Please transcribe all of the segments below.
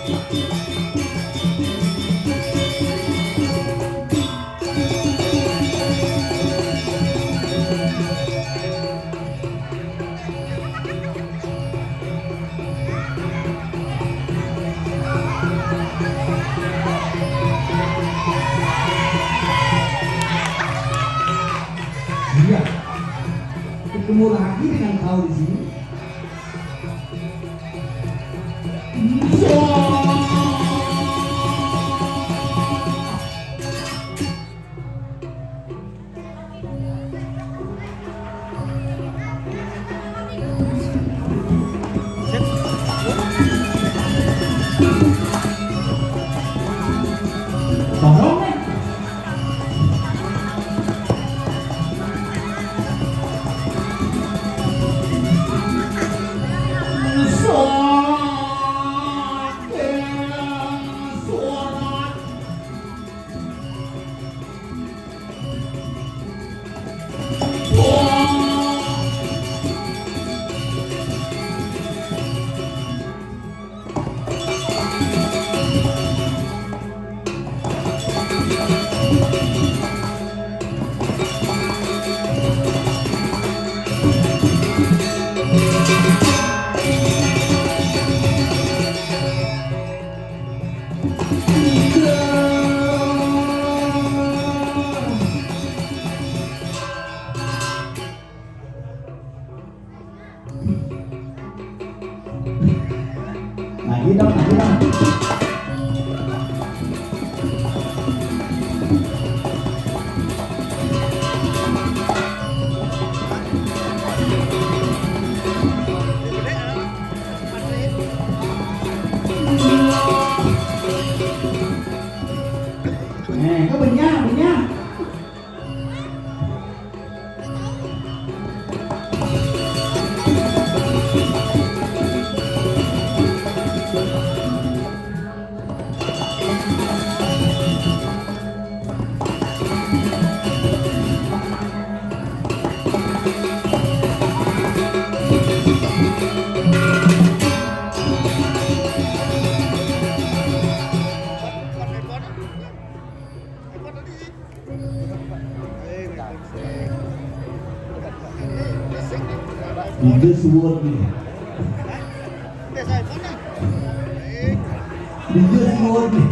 Iya, ketemu lagi dengan kau di sini. Tolong nih. Lagi dong. Cái bình nha. Itu suwon ni. Itu suwon ni.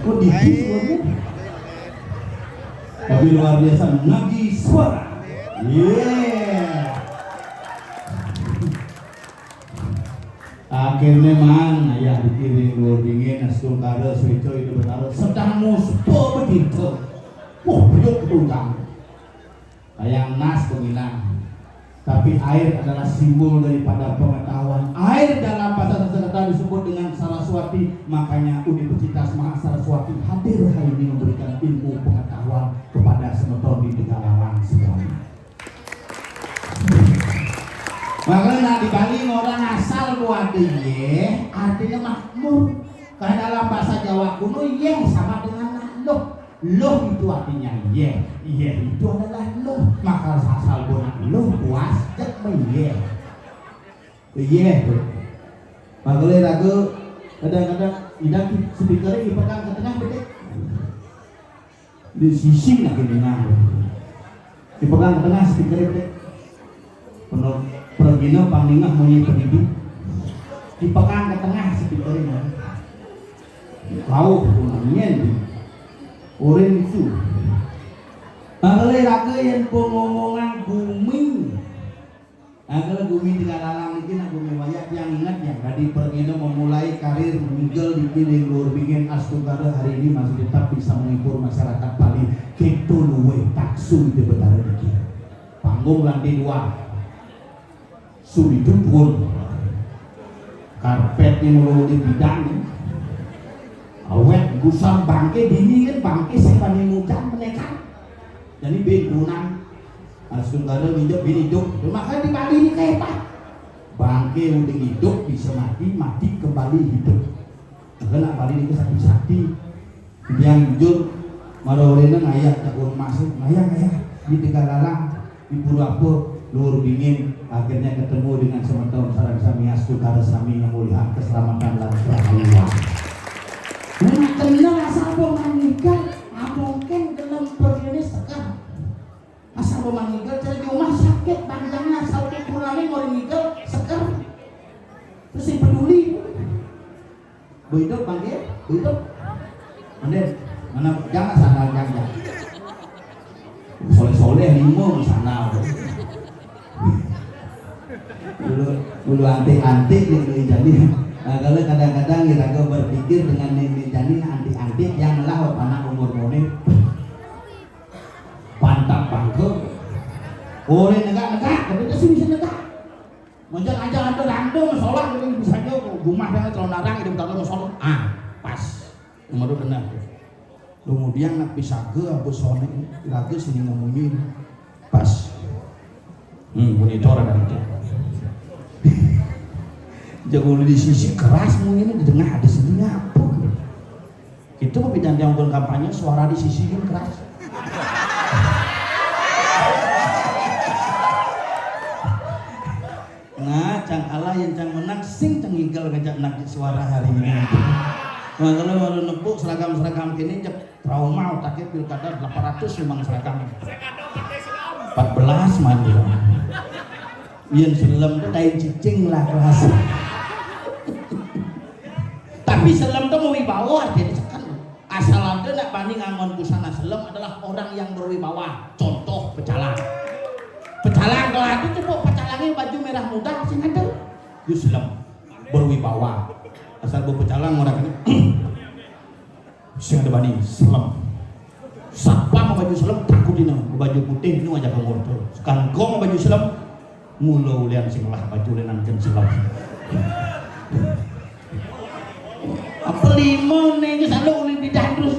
Kok di suwon? Tapi luar biasa nagi suara. Akhirnya man ayah dikirim luar dingin asal kara seco itu benar sedang muspo begitu. Buyuk tutang kayak nas pengilang. Tapi air adalah simbol daripada pengetahuan. Air dalam bahasa Sanskerta disebut dengan Saraswati. Makanya Universitas Maha Saraswati hadir hari ini memberikan ilmu pengetahuan kepada semeton di Tegalarang semuanya. Makanya di Bali orang asal buat ye artinya makmur. Karena dalam bahasa Jawa kuno ye sama dengan loh. Loh itu artinya ye. Ye itu adalah loh. Maka asal buat loh puas jek ye. Ye tuh. Makanya lagu kadang-kadang idak speakernya dipegang ke tengah betul. Di sisi lagi dengar. Dipegang ke tengah speakernya betul. Penuh pergino panglingah muni pendidik dipegang ke tengah speakernya kau punannya orang itu kalau raga yang pengomongan bumi kalau bumi Tegalarang ini nak bumi banyak yang ingat yang tadi pergino memulai karir minggal di kini luar bikin Astungkara hari ini masih tetap bisa menghibur masyarakat Bali kita luwe taksu di betara dikit panggung lantai 2 sudah pun karpet yang mulai di bidang awet gusam bangke dini kan bangke sepan yang hujan menekan jadi bentunan Astungkara hidup makanya di Bali ini kayak apa bangke udah hidup bisa mati kembali hidup karena Bali ini sakit yang jujur marolena ngayak tak masuk ngayak di Tegalalang, di Purwapo, luar dingin, akhirnya ketemu dengan semeton sareng sami astu sami yang mulia keselamatan dan rahayu. Nah, kenal asal pemanggikan, mungkin dalam pergini sekarang. Asal pemanggikan cari di rumah sakit, panjangnya asal kurangnya mau ngigel sekarang. Terus yang peduli, Bu hidup panggil, Bu hidup. Mana jangan sana jangan. Soleh-soleh limo sana. Dulu antik-antik nih jadi. Nah, kalau kadang-kadang kita berpikir dengan nenek jadi antik-antik yang lah anak umur mone pantap bangke. Oleh negak-negak, tapi itu sih bisa negak. Mojak aja ada rando masalah bisa aja rumah dengan terlalu narang itu kalau masalah. Pas. Nomor benar. Kemudian nak pisaga abu sone lagi sini ngamunyi pas monitor ada itu jago di sisi keras mungkin di tengah ada sini apa itu pembedaan yang untuk kampanye suara di sisi yang keras nah cang kalah yang cang menang sing cang igal ngajak nak suara hari ini nah, kalau mau nepuk seragam-seragam kini trauma otaknya pilkada 800 memang seragam 14 mandi yang selam itu dain cicing lah kelas tapi selam itu berwibawa jadi sekan asal ada nak banding angon busana selam adalah orang yang berwibawa contoh pecalang kalau itu coba pecalangnya baju merah muda sih ada itu selam berwibawa asal bawa pecalang orang ini sing ada bani selam siapa mau baju selam takut ini baju putih ini aja pengurus sekarang kau mau baju selam mulu lian sing lah baju lenan jen selam apa limon nih selalu ulin bidah terus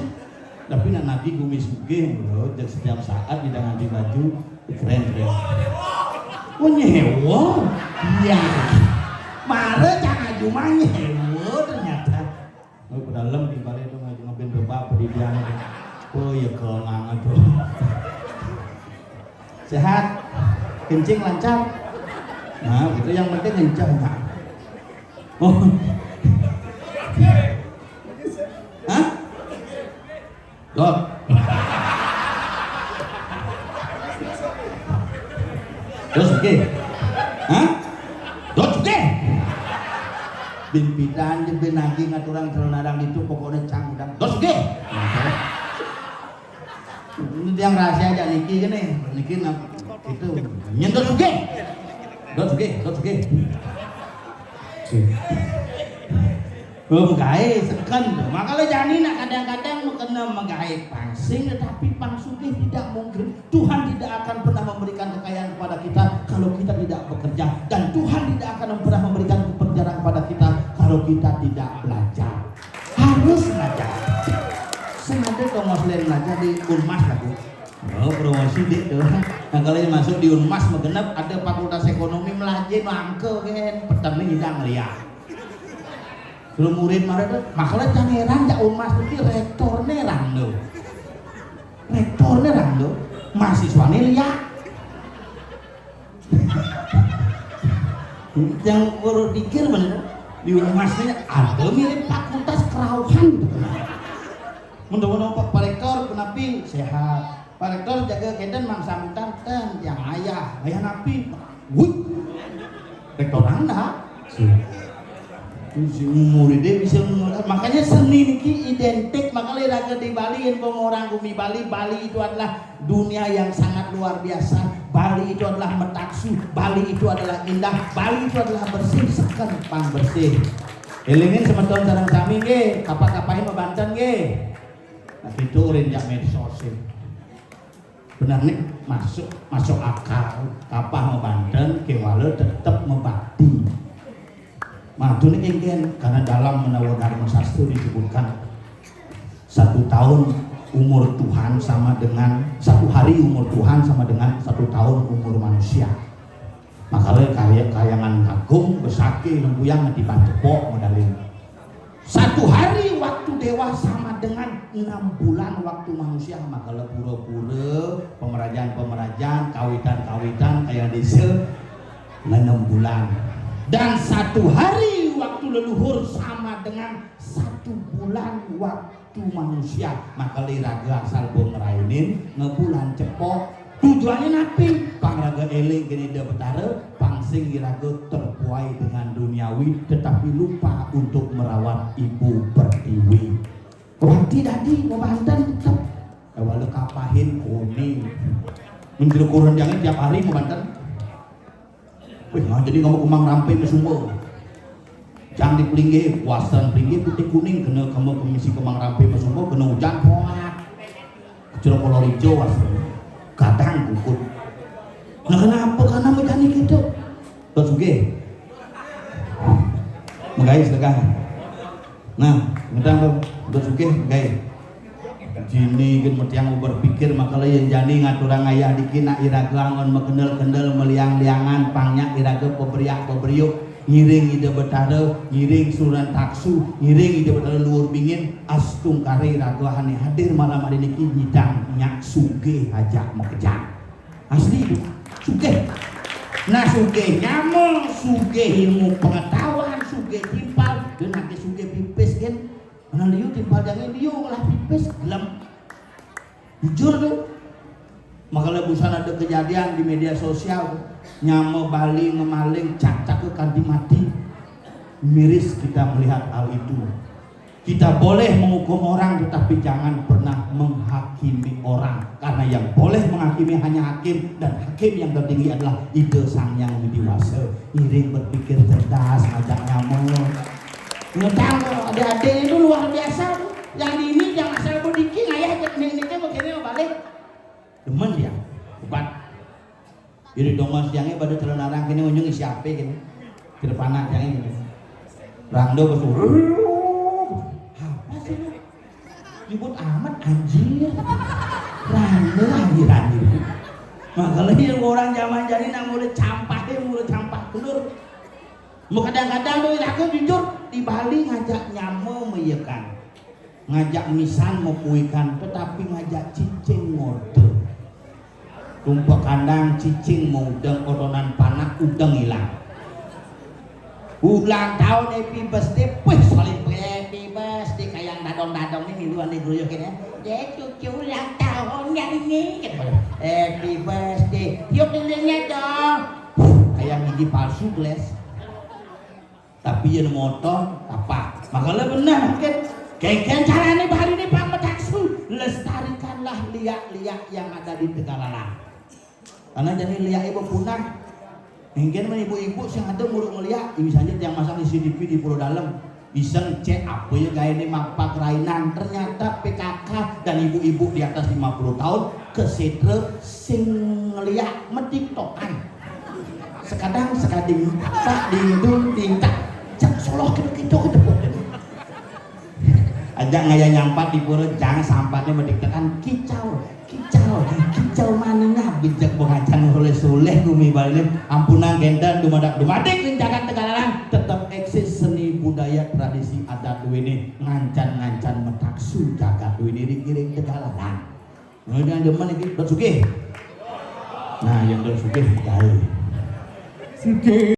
tapi nanti kumis mungkin loh dan setiap saat tidak nganti baju keren oh nyewa iya mare jangan cuma nyewa ternyata oh dalam di balik itu ngapain bapak pendidikan oh ya kelangan tuh sehat kencing lancar nah itu yang penting kencang oh hah Lord terus oke hah terus oke bimpitan jembe nagi ngaturang celonarang itu pokoknya cangdang terus oke ini yang rahasia aja niki gini niki itu nyentuh oke terus oke belum gawe seken makanya jani nak kadang-kadang kena menggawe pangsing tetapi pangsugih tidak mungkin Tuhan tidak akan pernah memberikan kekayaan kepada kita kalau kita tidak bekerja dan Tuhan tidak akan pernah memberikan pekerjaan kepada kita kalau kita tidak belajar harus belajar sengaja kalau muslim belajar di Unmas aku oh promosi itu nah kalau masuk di Unmas mengenap ada fakultas ekonomi melajin mangke kan petani hidang liar belum murid marah tuh makanya cangeran ya Unmas itu rektornya rando mahasiswanya lihat yang baru pikir bener di Unmasnya ada mirip fakultas kerauhan gitu mudah-mudahan Pak Rektor kenapa sehat Pak Rektor jaga keden mangsa mutan yang ayah napi rektor anda muridnya bisa makanya seni niki identik makanya raga di Bali yang orang bumi Bali itu adalah dunia yang sangat luar biasa Bali itu adalah metaksu Bali itu adalah indah Bali itu adalah bersih sekan pang bersih elingin semeton sareng sami nggih kapak-kapahin membanten nggih nah itu renjak medsos benar nih masuk akal kapah membanten kewala tetap membakti Madu ini ingin karena dalam menawar Dharma Sastra disebutkan 1 tahun umur Tuhan sama dengan 1 hari umur Tuhan sama dengan 1 tahun umur manusia. Makanya kayangan agung besake lembuyang di Pancepok modalin. 1 hari waktu dewa sama dengan 6 bulan waktu manusia. Makanya pura-pura pemeraja pemerajaan kawitan kayak desa 6 bulan. Dan 1 hari waktu leluhur sama dengan 1 bulan waktu manusia. Maka liraga asal pemerainin ngebulan cepok. Tujuannya napi pangraga eling gini de betara pangsing iraga terpuai dengan duniawi tetapi lupa untuk merawat ibu pertiwi. Wanti tadi Banten tetap walau kapahin kuning menjadi kurang jangan tiap hari Banten. Wih, jadi ngomong kemang rampe mesumbo jangan dipelinggi puasan pelinggi putih kuning kena kamu komisi kemang rampe mesumbo kena hujan poak kecil kolor hijau asal kadang kukut. Nah kenapa? Karena menjadi gitu. Terus oke. Mengais dekat. Nah, mentang terus oke, guys. Jini kan yang berpikir makalah yang jadi ngaturang ayah dikina iraga ngon mekendel-kendel meliang-liangan pangnya iraga peberiak-peberiuk ngiring ide betara, ngiring suran taksu, ngiring ide betara luar bingin astung kare iraga hane hadir malam hari niki nyidang nyak sugih ajak mekejang asli itu sugih. Nah sugih nyamel, sugih ilmu pengetahuan, sugih timpal dan nanti sugih pipis kan mana liu timpal jangan liu malah pipis gelem jujur tuh. Maka busan ada kejadian di media sosial nyamel Bali ngemaling cacak ke kanti mati. Miris kita melihat hal itu. Kita boleh menghukum orang tetapi jangan pernah menghakimi orang karena yang boleh menghakimi hanya hakim dan hakim yang tertinggi adalah ide sang yang dewasa. Iring berpikir cerdas ajak nyamel. Ngedang adik-adik itu luar biasa tuh. Yang ini yang asal bodiking ayah ajak neng-nengnya begini balik. Demen dia, bukan. Jadi dong siangnya pada celana rang kini unjung siapa kini, tidak panas yang ini. Rangdo besul. Apa sih lu? Ribut amat anjir. Rangdo anjir. Makanya yang orang zaman jadi nak mulai campah telur. Kadang-kadang lu aku jujur di Bali ngajak nyamo meyekan, ngajak misan mepuikan, tetapi ngajak cicing ngode. Tumpuk kandang cicing mau udang otonan panak udang hilang. Ulang tahun happy birthday, wih solid happy birthday kayak dadong-dadong ini miluan di geroyokin ya. Dek cucu ulang tahunnya ini. Happy birthday, tiup lilinnya dong. Kayak gigi palsu geles. Tapi yang motor apa? Makanya benar kan? Kayak cara ini hari ini Pak Metaksu lestarikanlah liak-liak yang ada di Tegalalang. Karena jadi liak ibu punah mungkin ibu-ibu yang ada muruk melihat misalnya yang masang CCTV di Pulau Dalam iseng cek apa ya gaya ini mampak rainan ternyata PKK dan ibu-ibu di atas 50 tahun kesetre sing ngeliat mediktokan sekadang tak dindung tingkat cak soloh gitu ke depan ajak ngaya nyampat di pura jangan sampahnya mediktokan kicau mananya bijak pengacan oleh soleh gumi balik ampunan gendan dumadak-dumadik ning jagat Tegalalang tetap eksis seni budaya tradisi adat ini ngancan metaksu jagat ini dikiring Tegalalang. Nah yang demen iki bersugih. Nah yang bersugih gawe. Sugih